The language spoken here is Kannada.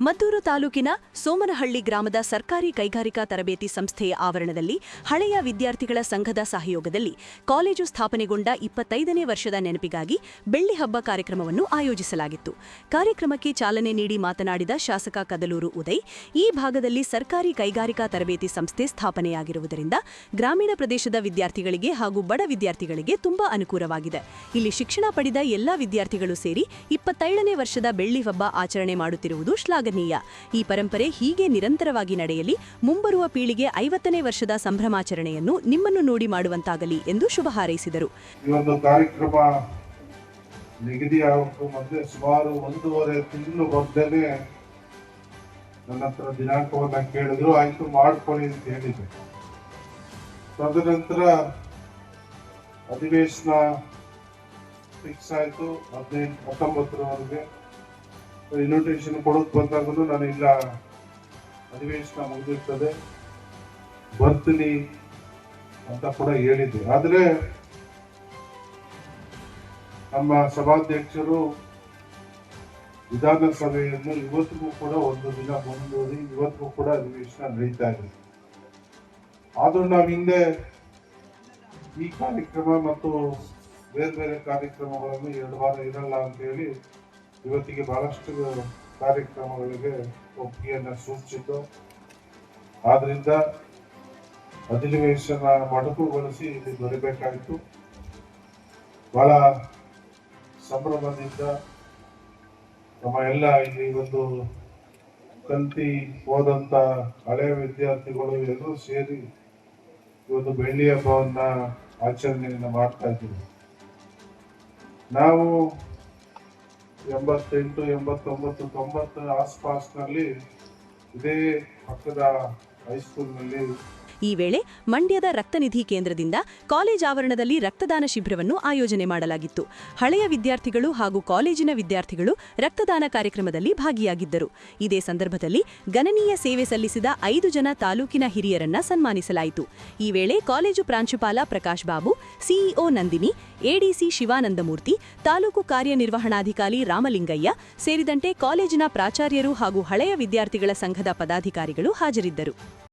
ಮದ್ದೂರು ತಾಲೂಕಿನ ಸೋಮನಹಳ್ಳಿ ಗ್ರಾಮದ ಸರ್ಕಾರಿ ಕೈಗಾರಿಕಾ ತರಬೇತಿ ಸಂಸ್ಥೆಯ ಆವರಣದಲ್ಲಿ ಹಳೆಯ ವಿದ್ಯಾರ್ಥಿಗಳ ಸಂಘದ ಸಹಯೋಗದಲ್ಲಿ ಕಾಲೇಜು ಸ್ಥಾಪನೆಗೊಂಡ 25ನೇ ವರ್ಷದ ನೆನಪಿಗಾಗಿ ಬೆಳ್ಳಿ ಹಬ್ಬ ಕಾರ್ಯಕ್ರಮವನ್ನು ಆಯೋಜಿಸಲಾಗಿತ್ತು. ಕಾರ್ಯಕ್ರಮಕ್ಕೆ ಚಾಲನೆ ನೀಡಿ ಮಾತನಾಡಿದ ಶಾಸಕ ಕದಲೂರು ಉದಯ್, ಈ ಭಾಗದಲ್ಲಿ ಸರ್ಕಾರಿ ಕೈಗಾರಿಕಾ ತರಬೇತಿ ಸಂಸ್ಥೆ ಸ್ಥಾಪನೆಯಾಗಿರುವುದರಿಂದ ಗ್ರಾಮೀಣ ಪ್ರದೇಶದ ವಿದ್ಯಾರ್ಥಿಗಳಿಗೆ ಹಾಗೂ ಬಡ ವಿದ್ಯಾರ್ಥಿಗಳಿಗೆ ತುಂಬಾ ಅನುಕೂಲವಾಗಿದೆ. ಇಲ್ಲಿ ಶಿಕ್ಷಣ ಪಡೆದ ಎಲ್ಲಾ ವಿದ್ಯಾರ್ಥಿಗಳು ಸೇರಿ 27ನೇ ವರ್ಷದ ಬೆಳ್ಳಿ ಹಬ್ಬ ಆಚರಣೆ ಮಾಡುತ್ತಿರುವುದು ಶ್ಲಾಘನೀಯ. ಈ ಪರಂಪರೆ ಹೀಗೆ ನಿರಂತರವಾಗಿ ನಡೆಯಲಿ. ಮುಂಬರುವ ಪೀಳಿಗೆ 50ನೇ ವರ್ಷದ ಸಂಭ್ರಮಾಚರಣೆಯನ್ನು ನಿಮ್ಮನ್ನು ನೋಡಿ ಮಾಡುವಂತಾಗಲಿ ಎಂದು ಶುಭ ಹಾರೈಸಿದರು. ಈ ಒಂದು ಕಾರ್ಯಕ್ರಮ ನಿಗದಿಯಾಗುವ ಮೊದಲೇ ಸುಮಾರು 1.5 ತಿಂಗಳು ಮೊದಲೇ ನನ್ನ ಹತ್ರ ದಿನಾಂಕವನ್ನ ಕೇಳಿದ್ರು. ಆಯ್ತು, ಮಾಡ್ಕೊಳ್ಳಿ ಅಂತ ಹೇಳಿದೆ. ತದನಂತರ ಅಧಿವೇಶನ ಫಿಕ್ಸ್ ಆಯ್ತು. 19-19ರವರೆಗೆ ಇನ್ವಿಟೇಷನ್ ಕೊಡೋಕೆ ಬಂದಾಗಲೂ ನಾನು ಇಲ್ಲ, ಅಧಿವೇಶನ ಮುಗಿದಿರ್ತದೆ, ಬರ್ತೀನಿ ಅಂತ ಕೂಡ ಹೇಳಿದ್ದೆ. ಆದರೆ ನಮ್ಮ ಸಭಾಧ್ಯಕ್ಷರು ವಿಧಾನಸಭೆಯನ್ನು ಇವತ್ತಿಗೂ ಕೂಡ ಒಂದು ದಿನ ಮುಂದೂಡಿ ಇವತ್ತಿಗೂ ಕೂಡ ಅಧಿವೇಶನ ನಡೀತಾ ಇದೆ. ಆದ್ರೂ ನಾವು ಹಿಂದೆ ಈ ಕಾರ್ಯಕ್ರಮ ಮತ್ತು ಬೇರೆ ಬೇರೆ ಕಾರ್ಯಕ್ರಮಗಳನ್ನು 2 ವಾರ ಇರಲ್ಲ ಅಂತ ಹೇಳಿ ಇವತ್ತಿಗೆ ಬಹಳಷ್ಟು ಕಾರ್ಯಕ್ರಮಗಳಿಗೆ ಒಪ್ಪಿಗೆಯನ್ನು ಸೂಚಿಸಿದ್ದು. ಆದ್ರಿಂದ ಅಧಿವೇಶನ ಮೊಟಕುಗೊಳಿಸಿ ಇಲ್ಲಿ ಬರಬೇಕಾಯಿತು. ಬಹಳ ಸಂಭ್ರಮದಿಂದ ನಮ್ಮ ಎಲ್ಲ ಇಲ್ಲಿ ಒಂದು ಕಲ್ತಿ ಹೋದಂತ ಹಳೆಯ ವಿದ್ಯಾರ್ಥಿಗಳು ಎಲ್ಲರೂ ಸೇರಿ ಈ ಒಂದು ಬೆಳ್ಳಿ ಹಬ್ಬವನ್ನ ಆಚರಣೆಯನ್ನು ಮಾಡ್ತಾ ಇದ್ದೀವಿ. ನಾವು 88, 89, 90 ಆಸ್ಪಾಸ್ನಲ್ಲಿ ಇದೇ ಪಕ್ಕದ ಹೈಸ್ಕೂಲ್ನಲ್ಲಿ ಈ ವೇಳೆ ಮಂಡ್ಯದ ರಕ್ತನಿಧಿ ಕೇಂದ್ರದಿಂದ ಕಾಲೇಜ್ ಆವರಣದಲ್ಲಿ ರಕ್ತದಾನ ಶಿಬಿರವನ್ನು ಆಯೋಜನೆ ಮಾಡಲಾಗಿತ್ತು. ಹಳೆಯ ವಿದ್ಯಾರ್ಥಿಗಳು ಹಾಗೂ ಕಾಲೇಜಿನ ವಿದ್ಯಾರ್ಥಿಗಳು ರಕ್ತದಾನ ಕಾರ್ಯಕ್ರಮದಲ್ಲಿ ಭಾಗಿಯಾಗಿದ್ದರು. ಇದೇ ಸಂದರ್ಭದಲ್ಲಿ ಗಣನೀಯ ಸೇವೆ ಸಲ್ಲಿಸಿದ 5 ಜನ ತಾಲೂಕಿನ ಹಿರಿಯರನ್ನ ಸನ್ಮಾನಿಸಲಾಯಿತು. ಈ ವೇಳೆ ಕಾಲೇಜು ಪ್ರಾಂಶುಪಾಲ ಪ್ರಕಾಶ್ ಬಾಬು, ಸಿಇಒ ನಂದಿನಿ, ಎಡಿಸಿ ಶಿವಾನಂದಮೂರ್ತಿ, ತಾಲೂಕು ಕಾರ್ಯನಿರ್ವಹಣಾಧಿಕಾರಿ ರಾಮಲಿಂಗಯ್ಯ ಸೇರಿದಂತೆ ಕಾಲೇಜಿನ ಪ್ರಾಚಾರ್ಯರು ಹಾಗೂ ಹಳೆಯ ವಿದ್ಯಾರ್ಥಿಗಳ ಸಂಘದ ಪದಾಧಿಕಾರಿಗಳು ಹಾಜರಿದ್ದರು.